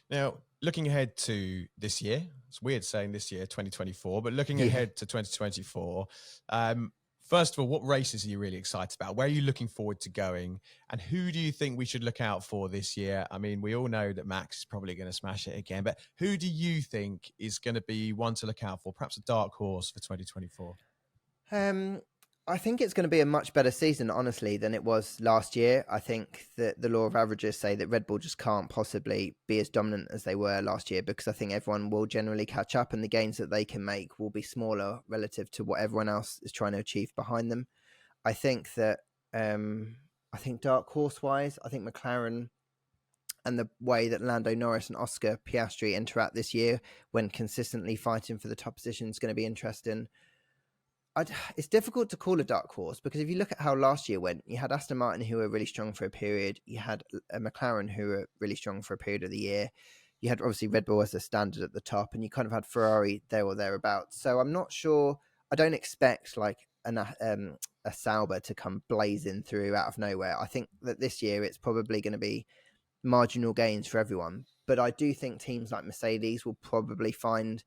Now, looking ahead to this year, it's weird saying this year, 2024, but looking Yeah. ahead to 2024, first of all, what races are you really excited about? Where are you looking forward to going? And who do you think we should look out for this year? I mean, we all know that Max is probably going to smash it again, but who do you think is going to be one to look out for? Perhaps a dark horse for 2024? Um, I think it's going to be a much better season, honestly, than it was last year. I think that the law of averages say that Red Bull just can't possibly be as dominant as they were last year, because I think everyone will generally catch up and the gains that they can make will be smaller relative to what everyone else is trying to achieve behind them. I think that, I think dark horse wise, I think McLaren and the way that Lando Norris and Oscar Piastri interact this year when consistently fighting for the top position is going to be interesting. It's difficult to call a dark horse because if you look at how last year went, you had Aston Martin who were really strong for a period. You had a McLaren who were really strong for a period of the year. You had obviously Red Bull as a standard at the top, and you kind of had Ferrari there or thereabouts. So I'm not sure. I don't expect like a Sauber to come blazing through out of nowhere. I think that this year it's probably going to be marginal gains for everyone. But I do think teams like Mercedes will probably find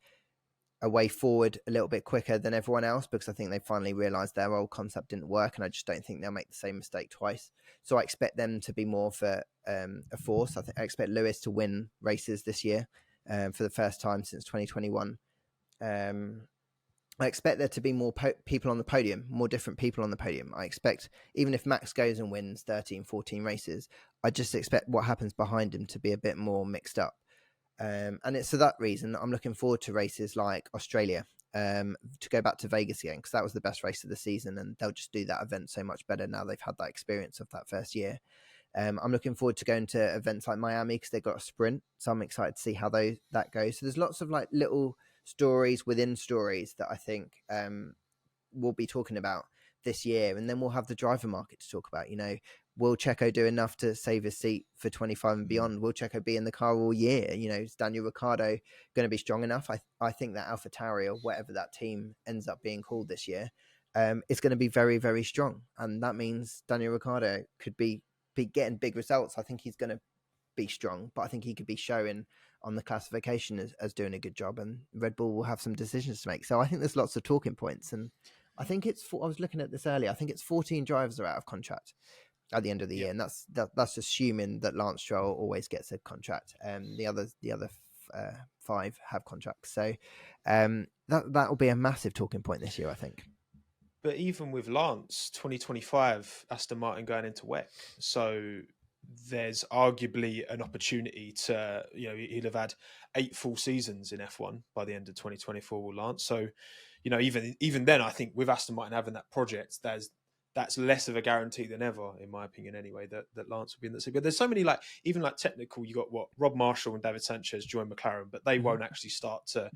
a way forward a little bit quicker than everyone else, because I think they finally realised their old concept didn't work, and I just don't think they'll make the same mistake twice. So I expect them to be more for a force. I expect Lewis to win races this year for the first time since 2021. I expect there to be more people on the podium, more different people on the podium. I expect, even if Max goes and wins 13, 14 races, I just expect what happens behind him to be a bit more mixed up. And it's for that reason that I'm looking forward to races like Australia, to go back to Vegas again, because that was the best race of the season, and they'll just do that event so much better now they've had that experience of that first year. I'm looking forward to going to events like Miami because they've got a sprint, so I'm excited to see how that goes. So there's lots of like little stories within stories that I think we'll be talking about this year, and then we'll have the driver market to talk about. Will Checo do enough to save his seat for 25 and beyond? Will Checo be in the car all year? Is Daniel Ricciardo going to be strong enough? I think that AlphaTauri, or whatever that team ends up being called this year, is going to be very, very strong, and that means Daniel Ricciardo could be getting big results. I think he's going to be strong, but I think he could be showing on the classification as doing a good job, and Red Bull will have some decisions to make. So I think there's lots of talking points, and I think I was looking at this earlier. I think it's 14 drivers are out of contract at the end of the year, and that's assuming that Lance Stroll always gets a contract. The other 5 have contracts, so that will be a massive talking point this year, I think. But even with Lance, 2025, Aston Martin going into WEC, so there's arguably an opportunity to, he'll have had 8 full seasons in F1 by the end of 2024 with Lance. So, even then, I think with Aston Martin having that project, that's less of a guarantee than ever, in my opinion, anyway, that Lance will be in that. But there's so many, even technical, you got Rob Marshall and David Sanchez join McLaren, but they won't actually start to,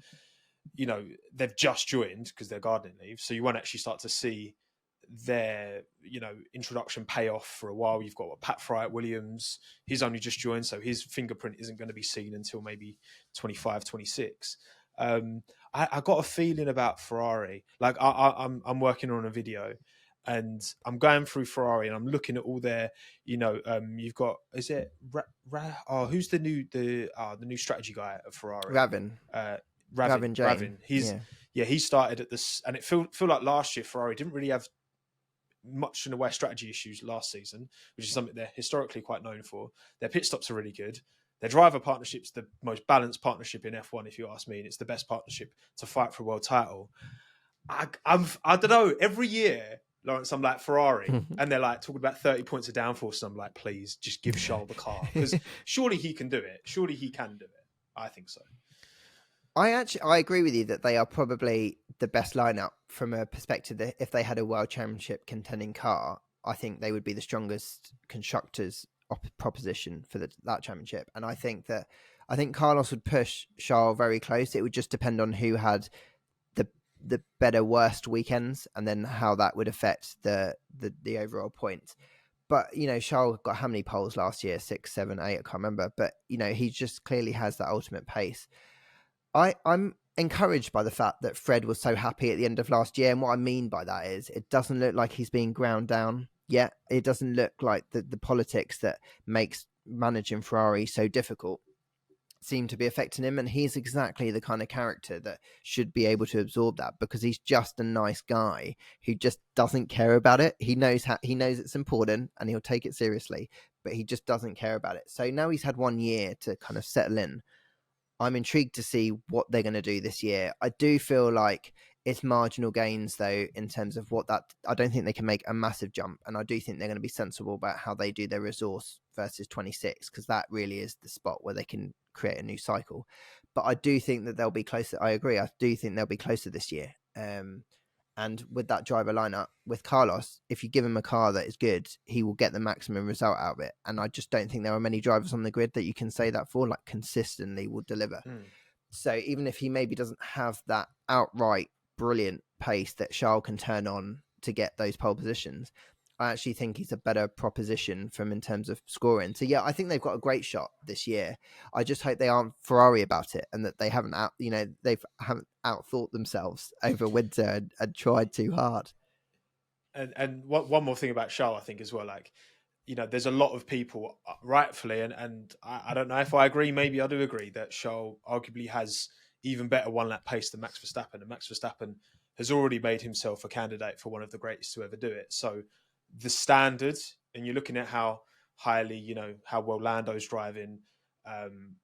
they've just joined because they're gardening leave. So you won't actually start to see their, introduction pay off for a while. You've got Pat Fry at Williams. He's only just joined, so his fingerprint isn't going to be seen until maybe 25, 26. I got a feeling about Ferrari. I'm working on a video, and I'm going through Ferrari, and I'm looking at all their, you've got, is it who's the new strategy guy at Ferrari? Ravin. He started at this, and it feel like last year Ferrari didn't really have much in the way of strategy issues last season, which is something they're historically quite known for. Their pit stops are really good. Their driver partnership's the most balanced partnership in F1, if you ask me, and it's the best partnership to fight for a world title. I don't know. Every year, Lawrence, I'm like Ferrari, and they're like talking about 30 points of downforce. And I'm like, please, just give Charles the car, because surely he can do it. Surely he can do it. I think so. I agree with you that they are probably the best lineup from a perspective that if they had a world championship contending car, I think they would be the strongest constructors proposition for that championship. And I think Carlos would push Charles very close. It would just depend on who had the better worst weekends, and then how that would affect the overall points. But Charles got how many poles last year? 6, 7, 8, I can't remember. But he just clearly has that ultimate pace. I'm encouraged by the fact that Fred was so happy at the end of last year. And what I mean by that is it doesn't look like he's being ground down yet. It doesn't look like the politics that makes managing Ferrari so difficult. seem to be affecting him, and he's exactly the kind of character that should be able to absorb that, because he's just a nice guy who just doesn't care about it. He knows it's important and he'll take it seriously, but he just doesn't care about it. So now he's had 1 year to kind of settle in. I'm intrigued to see what they're going to do this year. I do feel like it's marginal gains, though, in terms of what that. I don't think they can make a massive jump, and I do think they're going to be sensible about how they do their resource versus 26, because that really is the spot where they can create a new cycle. But I do think that they'll be closer. I agree. I do think they'll be closer this year. And with that driver lineup, with Carlos, if you give him a car that is good, he will get the maximum result out of it. And I just don't think there are many drivers on the grid that you can say that for, like consistently will deliver. So even if he maybe doesn't have that outright brilliant pace that Charles can turn on to get those pole positions, I actually think he's a better proposition from in terms of scoring. So yeah, I think they've got a great shot this year. I just hope they aren't Ferrari about it, and that they haven't haven't outthought themselves over winter and tried too hard. And one more thing about Charles, I think as well, like, there's a lot of people rightfully, and I don't know if I agree, maybe I do agree, that Charles arguably has even better one-lap pace than Max Verstappen, and Max Verstappen has already made himself a candidate for one of the greatest to ever do it. So the standard, and you're looking at how highly, how well Lando's driving.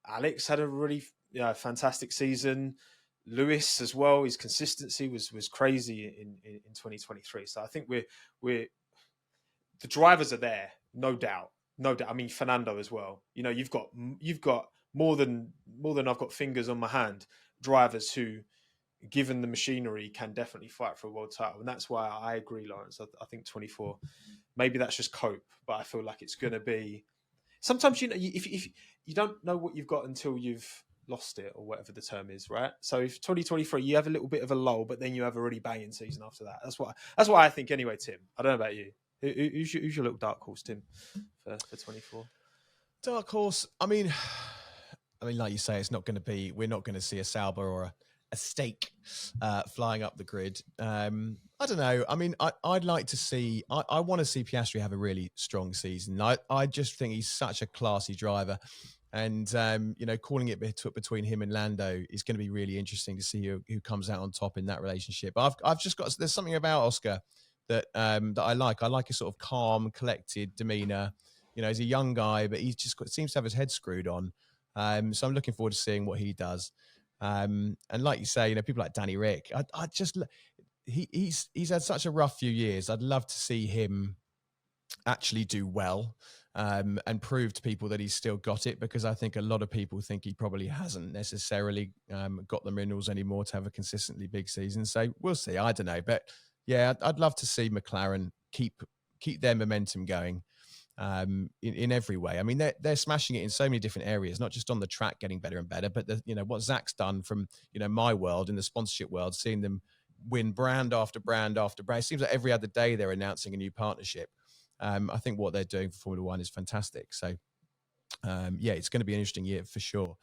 Alex had a really fantastic season. Lewis as well, his consistency was crazy in 2023. So I think we're the drivers are there, no doubt. I mean, Fernando as well. You've got more than I've got fingers on my hand. Drivers who, given the machinery, can definitely fight for a world title, and that's why I agree, Lawrence. I think 24. Maybe that's just cope, but I feel like it's going to be. Sometimes if you don't know what you've got until you've lost it, or whatever the term is, right? So if 2023, you have a little bit of a lull, but then you have a really banging season after that. That's what I think anyway, Tim. I don't know about you. Who's your little dark horse, Tim, for 24? Dark horse. I mean, like you say, it's not going to be. We're not going to see a Sauber or a Stake flying up the grid. I don't know. I mean, I'd like to see. I want to see Piastri have a really strong season. I just think he's such a classy driver. And, calling it between him and Lando is going to be really interesting to see who comes out on top in that relationship. But I've just got, there's something about Oscar that I like. I like his sort of calm, collected demeanor. He's a young guy, but he's just seems to have his head screwed on. So I'm looking forward to seeing what he does. And like you say, people like Danny Rick, he's had such a rough few years. I'd love to see him actually do well. And prove to people that he's still got it, because I think a lot of people think he probably hasn't necessarily got the minerals anymore to have a consistently big season. So we'll see. I don't know. But yeah, I'd love to see McLaren keep their momentum going in every way. I mean, they're smashing it in so many different areas, not just on the track getting better and better, but what Zach's done from, my world, in the sponsorship world, seeing them win brand after brand after brand. It seems like every other day they're announcing a new partnership. I think what they're doing for Formula One is fantastic. So, it's going to be an interesting year for sure.